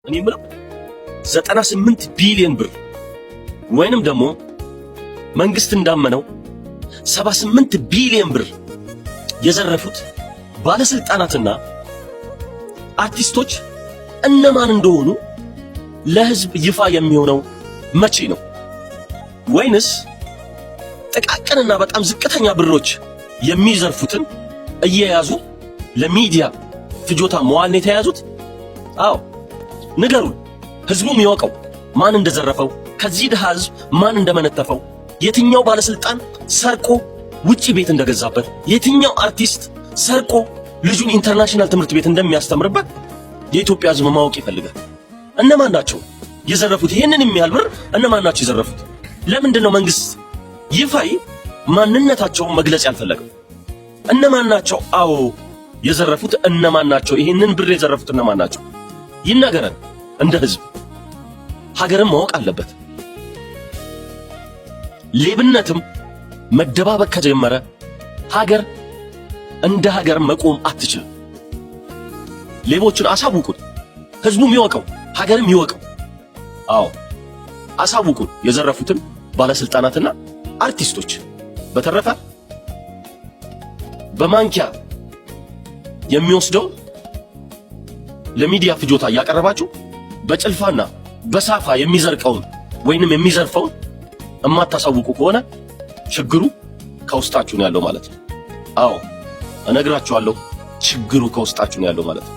እኔ የምለው 98 ቢሊዮን ብር ወይንም ደግሞ መንግስት እንዳመነው 78 ቢሊዮን ብር የዘረፉት ባለስልጣናትና አርቲስቶች እነማን እንደሆኑ ለህዝብ ይፋ የሚሆነው መቼ ነው? ወይንስ ጥቃቅንና በጣም ዝቅተኛ ብሮች የሚዘርፉትን እየያዙ ለሚዲያ ፍጆታ መዋል ነው የተያዙት? አዎ ንገሩን፣ ህዝቡም ይወቀው ማን እንደዘረፈው፣ ከዚህ ድሃ ህዝብ ማን እንደመነተፈው፣ የትኛው ባለስልጣን ሰርቆ ውጪ ቤት እንደገዛበት፣ የትኛው አርቲስት ሰርቆ ልጁን ኢንተርናሽናል ትምህርት ቤት እንደሚያስተምርበት የኢትዮጵያ ህዝብ ማወቅ ይፈልጋል። እነማን ናቸው የዘረፉት? ይሄንን የሚያህል ብር እነማን ናቸው የዘረፉት? ለምንድን ነው መንግስት ይፋይ ማንነታቸውን መግለጽ ያልፈለገው? እነማን ናቸው? አዎ የዘረፉት እነማን ናቸው? ይሄንን ብር የዘረፉት እነማን ናቸው? ይነገረን። እንደ ህዝብ ሀገርን ማወቅ አለበት። ሌብነትም መደባበቅ ከጀመረ ሀገር እንደ ሀገር መቆም አትችልም። ሌቦችን አሳውቁን፣ ህዝቡም ይወቀው፣ ሀገርም ይወቀው። አዎ አሳውቁን የዘረፉትን ባለስልጣናትና አርቲስቶች። በተረፈ በማንኪያ የሚወስደው ለሚዲያ ፍጆታ እያቀረባችሁ በጭልፋና በሳፋ የሚዘርቀውን ወይንም የሚዘርፈውን እማታሳውቁ ከሆነ ችግሩ ከውስጣችሁ ነው ያለው ማለት ነው። አዎ እነግራችኋለሁ፣ ችግሩ ከውስጣችሁ ነው ያለው ማለት ነው።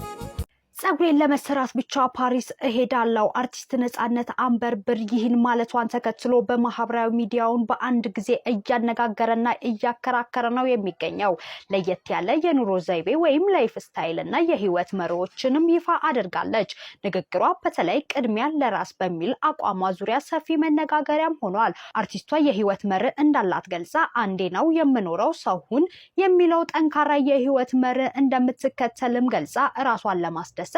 ጸጉሬን ለመሰራት ብቻ ፓሪስ እሄዳለሁ። አርቲስት ነጻነት አንበርብር ይህን ማለቷን ተከትሎ በማህበራዊ ሚዲያውን በአንድ ጊዜ እያነጋገረና እያከራከረ ነው የሚገኘው። ለየት ያለ የኑሮ ዘይቤ ወይም ላይፍ ስታይል እና የህይወት መርሆችንም ይፋ አድርጋለች። ንግግሯ በተለይ ቅድሚያ ለራስ በሚል አቋሟ ዙሪያ ሰፊ መነጋገሪያም ሆኗል። አርቲስቷ የህይወት መርህ እንዳላት ገልጻ አንዴ ነው የምኖረው ሰውን የሚለው ጠንካራ የህይወት መርህ እንደምትከተልም ገልጻ ራሷን ለማስደሰት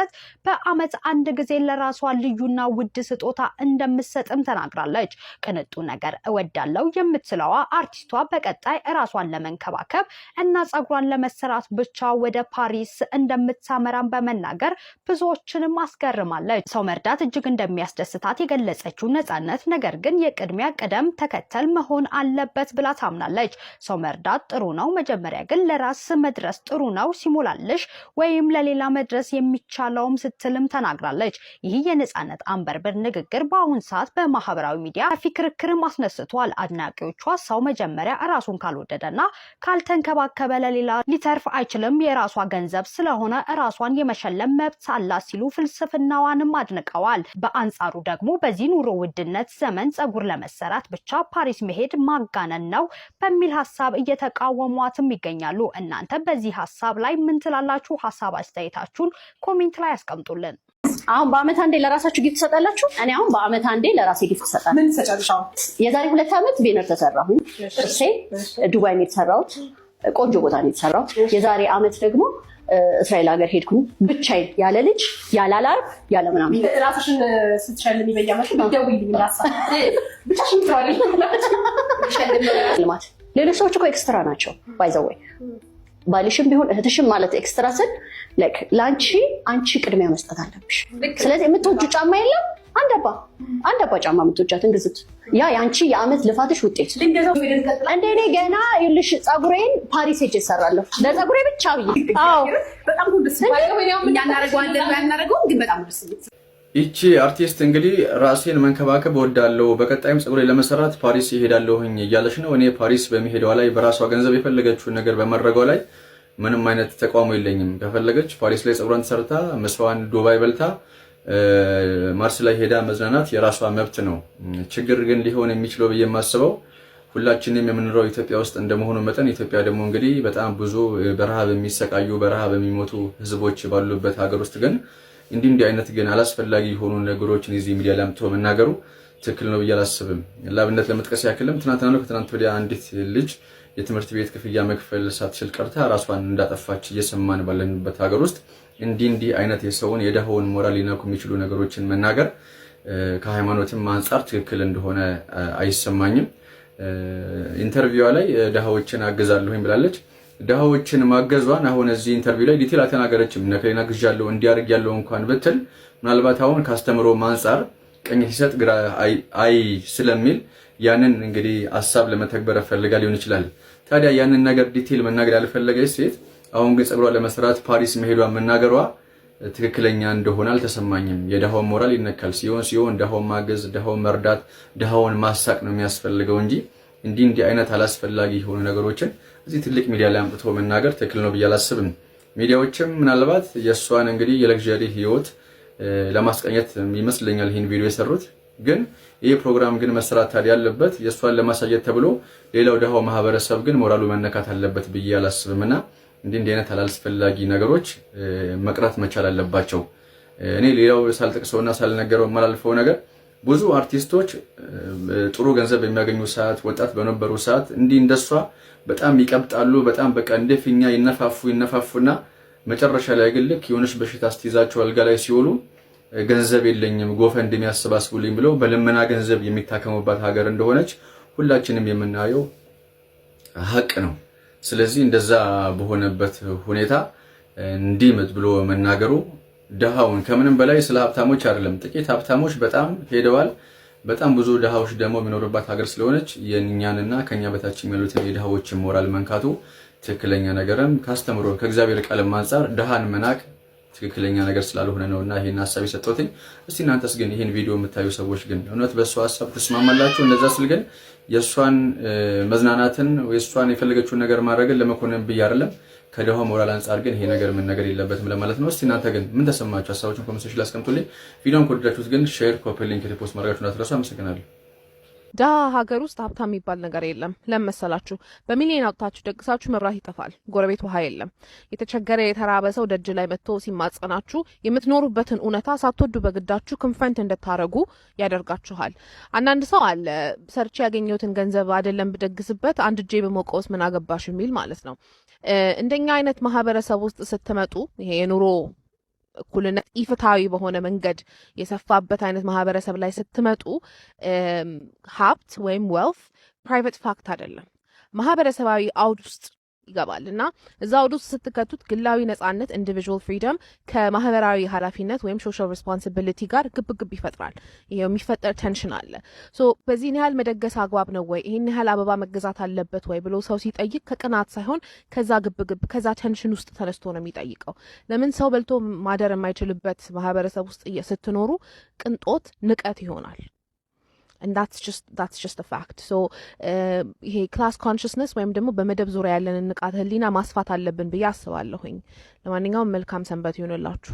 በአመት አንድ ጊዜ ለራሷ ልዩና ውድ ስጦታ እንደምትሰጥም ተናግራለች። ቅንጡ ነገር እወዳለሁ የምትለዋ አርቲስቷ በቀጣይ ራሷን ለመንከባከብ እና ጸጉሯን ለመሰራት ብቻ ወደ ፓሪስ እንደምታመራም በመናገር ብዙዎችንም አስገርማለች። ሰው መርዳት እጅግ እንደሚያስደስታት የገለጸችው ነጻነት ነገር ግን የቅድሚያ ቅደም ተከተል መሆን አለበት ብላ ታምናለች። ሰው መርዳት ጥሩ ነው፣ መጀመሪያ ግን ለራስ መድረስ ጥሩ ነው ሲሞላልሽ ወይም ለሌላ መድረስ የሚቻለውም ስትልም ተናግራለች። ይህ የነጻነት አንበርብር ንግግር በአሁን ሰዓት በማህበራዊ ሚዲያ ሰፊ ክርክርም አስነስቷል። አድናቂዎቿ ሰው መጀመሪያ ራሱን ካልወደደና ካልተንከባከበ ለሌላ ሊተርፍ አይችልም፣ የራሷ ገንዘብ ስለሆነ ራሷን የመሸለም መብት አላት ሲሉ ፍልስፍናዋንም አድንቀዋል። በአንጻሩ ደግሞ በዚህ ኑሮ ውድነት ዘመን ጸጉር ለመሰራት ብቻ ፓሪስ መሄድ ማጋነን ነው በሚል ሀሳብ እየተቃወሟትም ይገኛሉ። እናንተ በዚህ ሀሳብ ላይ ምን ትላላችሁ? ሀሳብ አስተያየታችሁን ኮሜንት ላይ ያስቀምጡልን። አሁን በአመት አንዴ ለራሳችሁ ጊፍት ትሰጣላችሁ? እኔ አሁን በአመት አንዴ ለራሴ ጊፍት እሰጣለሁ። ምን ተጨርሻው? የዛሬ 2 አመት ቤነር ተሰራሁኝ። እርሴ ዱባይ ነው የተሰራሁት፣ ቆንጆ ቦታ ነው የተሰራሁት። የዛሬ አመት ደግሞ እስራኤል ሀገር ሄድኩኝ ብቻዬን፣ ያለ ልጅ፣ ያለ አላርም፣ ያለ ምናምን። ራስሽን ስትሸልሚ በየአመቱ ደውይልኝ እንዳሳ ብቻሽን ትራሪ ልማት። ሌሎች ሰዎች እኮ ኤክስትራ ናቸው ባይዘወይ ባልሽም ቢሆን እህትሽም ማለት ኤክስትራ ስል ላይክ ላንቺ አንቺ ቅድሚያ መስጠት አለብሽ። ስለዚህ የምትወጁ ጫማ የለም አንድ አባ ጫማ የምትወጃትን ግዝት፣ ያ ያንቺ የአመት ልፋትሽ ውጤት። እንደኔ ገና ይልሽ ጸጉሬን ፓሪስ ሄጄ እሰራለሁ ለጸጉሬ ብቻ ብዬ። አዎ በጣም ደስ ይላል። እናናረጋለን ያናረጋው ግን በጣም ደስ ይላል። ይቺ አርቲስት እንግዲህ ራሴን መንከባከብ ወዳለው በቀጣይም ጸጉሬ ለመሰራት ፓሪስ ይሄዳለሁኝ እያለች ነው። እኔ ፓሪስ በሚሄደው ላይ በራሷ ገንዘብ የፈለገችውን ነገር በመረገው ላይ ምንም አይነት ተቃውሞ የለኝም። ከፈለገች ፓሪስ ላይ ጸጉሯን ተሰርታ መስዋዕን ዱባይ በልታ ማርስ ላይ ሄዳ መዝናናት የራሷ መብት ነው። ችግር ግን ሊሆን የሚችለው ብዬ የማስበው ሁላችንም የምንኖረው ኢትዮጵያ ውስጥ እንደመሆኑ መጠን ኢትዮጵያ ደግሞ እንግዲህ በጣም ብዙ በረሃብ የሚሰቃዩ በረሃብ የሚሞቱ ህዝቦች ባሉበት ሀገር ውስጥ ግን እንዲህ አይነት ግን አላስፈላጊ የሆኑ ነገሮችን እዚህ ሚዲያ ላይ አምጥቶ መናገሩ ትክክል ነው ብዬ አላስብም። ለአብነት ለመጥቀስ ያክልም ትናንትና ነው ከትናንት ወዲያ አንዲት ልጅ የትምህርት ቤት ክፍያ መክፈል ሳትችል ቀርታ ራሷን እንዳጠፋች እየሰማን ባለንበት ሀገር ውስጥ እንዲህ አይነት የሰውን የደሃውን ሞራል ሊነኩ የሚችሉ ነገሮችን መናገር ከሃይማኖትም አንፃር ትክክል እንደሆነ አይሰማኝም። ኢንተርቪዋ ላይ ደሃዎችን አግዛለሁኝ ብላለች። ድሃዎችን ማገዟን አሁን እዚህ ኢንተርቪው ላይ ዲቴል አልተናገረችም። ነከሌና ግዣለሁ እንዲያርግ ያለው እንኳን ብትል ምናልባት አሁን ካስተምሮ ማንጻር ቀኝ ሲሰጥ ግራ አይ ስለሚል ያንን እንግዲህ ሐሳብ ለመተግበር ፈልጋ ሊሆን ይችላል። ታዲያ ያንን ነገር ዲቴል መናገር ያልፈለገች ሴት አሁን ግን ጸጉሯ ለመስራት ፓሪስ መሄዷን መናገሯ ትክክለኛ እንደሆነ አልተሰማኝም። የድሃውን ሞራል ይነካል። ሲሆን ድሃውን ማገዝ፣ ድሃውን መርዳት፣ ድሃውን ማሳቅ ነው የሚያስፈልገው እንጂ እንዲህ አይነት አላስፈላጊ የሆኑ ነገሮችን እዚህ ትልቅ ሚዲያ ላይ አምጥቶ መናገር ትክክል ነው ብዬ አላስብም። ሚዲያዎችም ምናልባት የእሷን እንግዲህ የለግዠሪ ህይወት ለማስቀኘት ይመስለኛል ይህን ቪዲዮ የሰሩት። ግን ይሄ ፕሮግራም ግን መሰራት ያለበት የእሷን ለማሳየት ተብሎ ሌላው ድሃው ማህበረሰብ ግን ሞራሉ መነካት አለበት ብዬ አላስብምና እንዲህ አይነት አላስፈላጊ ነገሮች መቅረት መቻል አለባቸው። እኔ ሌላው ሳልጠቅሰውና ሳልነገረው ማላልፈው ነገር ብዙ አርቲስቶች ጥሩ ገንዘብ የሚያገኙ ሰዓት ወጣት በነበሩ ሰዓት እንዲህ እንደሷ በጣም ይቀብጣሉ። በጣም በቃ እንደፊኛ ይነፋፉና መጨረሻ ላይ ግን ልክ የሆነች በሽታ አስተይዛቸው አልጋ ላይ ሲውሉ ገንዘብ የለኝም ጎፈንድ የሚያስባስቡልኝ ብለው በልመና ገንዘብ የሚታከሙባት ሀገር እንደሆነች ሁላችንም የምናየው ሀቅ ነው። ስለዚህ እንደዛ በሆነበት ሁኔታ እንዲህ ብሎ መናገሩ ድሃውን ከምንም በላይ ስለ ሀብታሞች አይደለም። ጥቂት ሀብታሞች በጣም ሄደዋል። በጣም ብዙ ድሃዎች ደግሞ የሚኖርባት ሀገር ስለሆነች የኛንና ከኛ በታች የሚሉትን የድሃዎችን ሞራል መንካቱ ትክክለኛ ነገርም ካስተምሮ ከእግዚአብሔር ቃልም አንፃር ድሃን መናቅ ትክክለኛ ነገር ስላልሆነ ነውና ይሄን ሐሳብ የሰጠሁት። እስቲ እናንተስ ግን ይሄን ቪዲዮ የምታዩ ሰዎች ግን እውነት በሷ ሐሳብ ተስማማላችሁ? እንደዛ ስል ግን የሷን መዝናናትን የሷን የፈለገችውን ነገር ማድረግን ለመኮነን ብዬ አይደለም። ከደሃው ሞራል አንፃር ግን ይሄ ነገር ምን ነገር የለበትም ለማለት ነው። እስቲ እናንተ ግን ምን ተሰማችሁ? ሐሳባችሁን ኮሜንት ሴክሽን ላይ አስቀምጡልኝ። ቪዲዮውን ከወደዳችሁት ግን ሼር፣ ኮፒ ሊንክ፣ ሪፖስት ማድረጋችሁን አትረሱ። አመሰግናለሁ። ድሃ ሀገር ውስጥ ሀብታም የሚባል ነገር የለም። ለመሰላችሁ በሚሊዮን አውጥታችሁ ደግሳችሁ መብራት ይጠፋል፣ ጎረቤት ውሃ የለም። የተቸገረ የተራበ ሰው ደጅ ላይ መጥቶ ሲማጸናችሁ የምትኖሩበትን እውነታ ሳትወዱ በግዳችሁ ኮንፍረንት እንድታረጉ ያደርጋችኋል። አንዳንድ ሰው አለ ሰርቼ ያገኘሁትን ገንዘብ አይደለም ብደግስበት አንድ እጄ በሞቀውስ ምን አገባሽ የሚል ማለት ነው። እንደኛ አይነት ማህበረሰብ ውስጥ ስትመጡ ይሄ የኑሮ እኩልነት ኢፍትሃዊ በሆነ መንገድ የሰፋበት አይነት ማህበረሰብ ላይ ስትመጡ ሀብት ወይም ዌልፍ ፕራይቬት ፋክት አይደለም፣ ማህበረሰባዊ አውድ ውስጥ ይገባል እና እዛ አውድ ውስጥ ስትከቱት ግላዊ ነጻነት ኢንዲቪጁዋል ፍሪደም ከማህበራዊ ኃላፊነት ወይም ሶሻል ሪስፖንሲቢሊቲ ጋር ግብግብ ይፈጥራል። ይሄ የሚፈጠር ቴንሽን አለ። ሶ በዚህን ያህል መደገስ አግባብ ነው ወይ ይሄን ያህል አበባ መገዛት አለበት ወይ ብሎ ሰው ሲጠይቅ ከቅናት ሳይሆን ከዛ ግብግብ ከዛ ቴንሽን ውስጥ ተነስቶ ነው የሚጠይቀው። ለምን ሰው በልቶ ማደር የማይችልበት ማህበረሰብ ውስጥ ስትኖሩ ቅንጦት ንቀት ይሆናል። and that's just a fact. so ይሄ ክላስ ኮንሽስነስ ወይም ደግሞ በመደብ ዙሪያ ያለን ንቃተ ህሊና ማስፋት አለብን ብዬ አስባለሁኝ። ለማንኛውም መልካም ሰንበት ይሁንላችሁ።